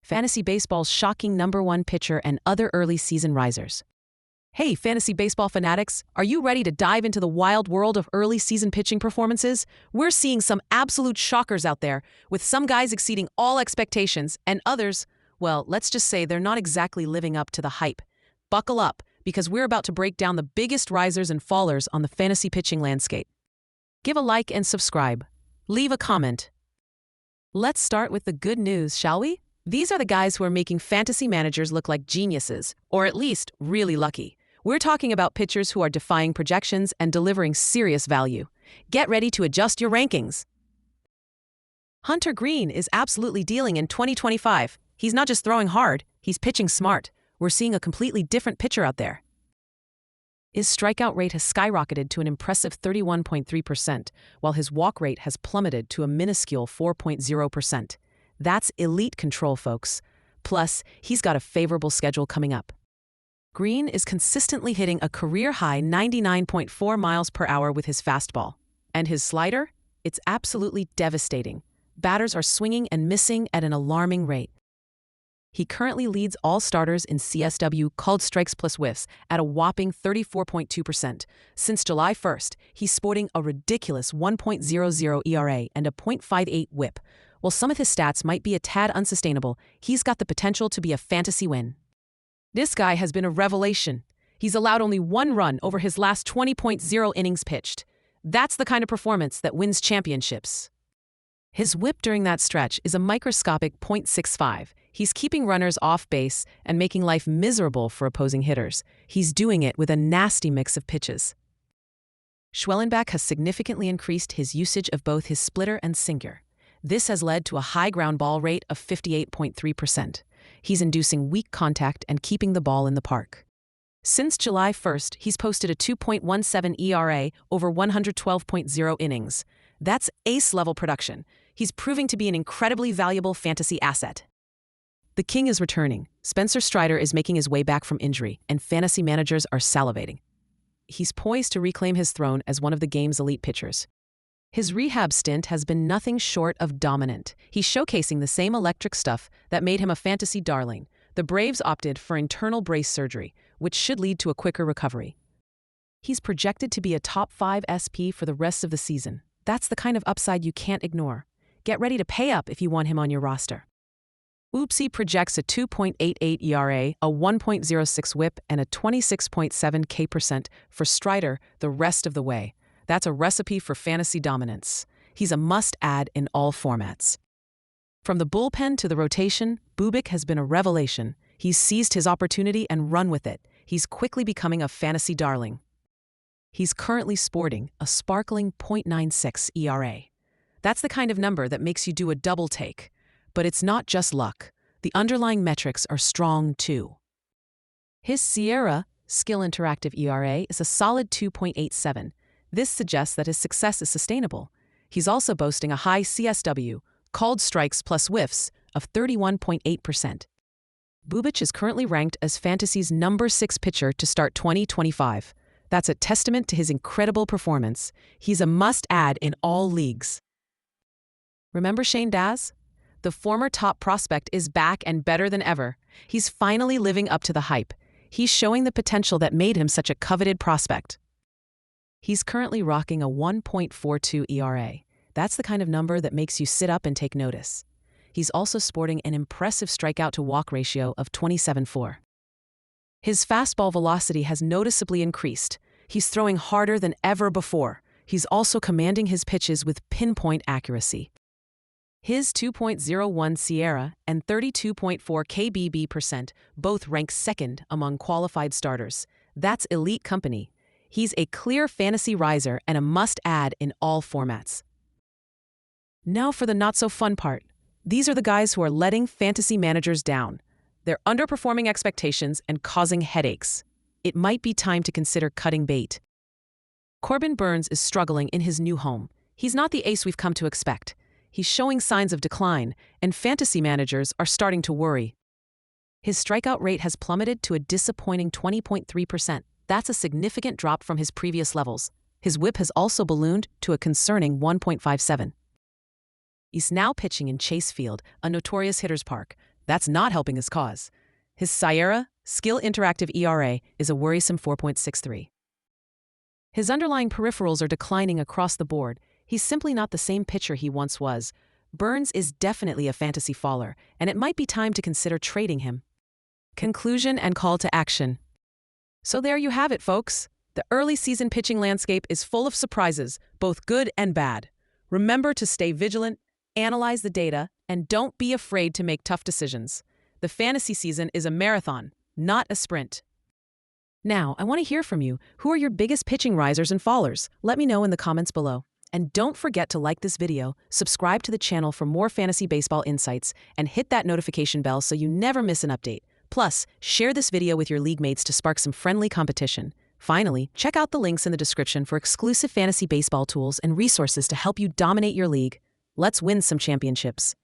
Fantasy Baseball's shocking #1 pitcher and other early season risers. Hey, Fantasy Baseball fanatics, are you ready to dive into the wild world of early season pitching performances? We're seeing some absolute shockers out there, with some guys exceeding all expectations and others, well, let's just say they're not exactly living up to the hype. Buckle up, because we're about to break down the biggest risers and fallers on the fantasy pitching landscape. Give a like and subscribe. Leave a comment. Let's start with the good news, shall we? These are the guys who are making fantasy managers look like geniuses, or at least really lucky. We're talking about pitchers who are defying projections and delivering serious value. Get ready to adjust your rankings. Hunter Greene is absolutely dealing in 2025. He's not just throwing hard, he's pitching smart. We're seeing a completely different pitcher out there. His strikeout rate has skyrocketed to an impressive 31.3%, while his walk rate has plummeted to a minuscule 4.0%. That's elite control, folks. Plus, he's got a favorable schedule coming up. Greene is consistently hitting a career-high 99.4 miles per hour with his fastball. And his slider? It's absolutely devastating. Batters are swinging and missing at an alarming rate. He currently leads all starters in CSW called strikes plus whiffs at a whopping 34.2%. Since July 1st, he's sporting a ridiculous 1.00 ERA and a .58 WHIP. While some of his stats might be a tad unsustainable, he's got the potential to be a fantasy win. This guy has been a revelation. He's allowed only one run over his last 20.0 innings pitched. That's the kind of performance that wins championships. His WHIP during that stretch is a microscopic .65. He's keeping runners off base and making life miserable for opposing hitters. He's doing it with a nasty mix of pitches. Schwellenbach has significantly increased his usage of both his splitter and sinker. This has led to a high ground ball rate of 58.3%. He's inducing weak contact and keeping the ball in the park. Since July 1st, he's posted a 2.17 ERA over 112.0 innings. That's ace-level production. He's proving to be an incredibly valuable fantasy asset. The king is returning. Spencer Strider is making his way back from injury, and fantasy managers are salivating. He's poised to reclaim his throne as one of the game's elite pitchers. His rehab stint has been nothing short of dominant. He's showcasing the same electric stuff that made him a fantasy darling. The Braves opted for internal brace surgery, which should lead to a quicker recovery. He's projected to be a top 5 SP for the rest of the season. That's the kind of upside you can't ignore. Get ready to pay up if you want him on your roster. Oopsie projects a 2.88 ERA, a 1.06 WHIP, and a 26.7 K% for Strider the rest of the way. That's a recipe for fantasy dominance. He's a must-add in all formats. From the bullpen to the rotation, Bubic has been a revelation. He's seized his opportunity and run with it. He's quickly becoming a fantasy darling. He's currently sporting a sparkling .96 ERA. That's the kind of number that makes you do a double take. But it's not just luck. The underlying metrics are strong too. His Sierra Skill Interactive ERA is a solid 2.87. This suggests that his success is sustainable. He's also boasting a high CSW, called strikes plus whiffs, of 31.8%. Bubic is currently ranked as fantasy's number 6 pitcher to start 2025. That's a testament to his incredible performance. He's a must-add in all leagues. Remember Shane Daz? The former top prospect is back and better than ever. He's finally living up to the hype. He's showing the potential that made him such a coveted prospect. He's currently rocking a 1.42 ERA. That's the kind of number that makes you sit up and take notice. He's also sporting an impressive strikeout-to-walk ratio of 27.4. His fastball velocity has noticeably increased. He's throwing harder than ever before. He's also commanding his pitches with pinpoint accuracy. His 2.01 Sierra and 32.4 KBB% both rank second among qualified starters. That's elite company. He's a clear fantasy riser and a must-add in all formats. Now for the not-so-fun part. These are the guys who are letting fantasy managers down. They're underperforming expectations and causing headaches. It might be time to consider cutting bait. Corbin Burnes is struggling in his new home. He's not the ace we've come to expect. He's showing signs of decline, and fantasy managers are starting to worry. His strikeout rate has plummeted to a disappointing 20.3%. That's a significant drop from his previous levels. His WHIP has also ballooned to a concerning 1.57. He's now pitching in Chase Field, a notorious hitter's park. That's not helping his cause. His Sierra Skill Interactive ERA is a worrisome 4.63. His underlying peripherals are declining across the board. He's simply not the same pitcher he once was. Burns is definitely a fantasy faller, and it might be time to consider trading him. Conclusion and call to action. So there you have it, folks. The early season pitching landscape is full of surprises, both good and bad. Remember to stay vigilant, analyze the data, and don't be afraid to make tough decisions. The fantasy season is a marathon, not a sprint. Now, I want to hear from you. Who are your biggest pitching risers and fallers? Let me know in the comments below. And don't forget to like this video, subscribe to the channel for more fantasy baseball insights, and hit that notification bell so you never miss an update. Plus, share this video with your league mates to spark some friendly competition. Finally, check out the links in the description for exclusive fantasy baseball tools and resources to help you dominate your league. Let's win some championships.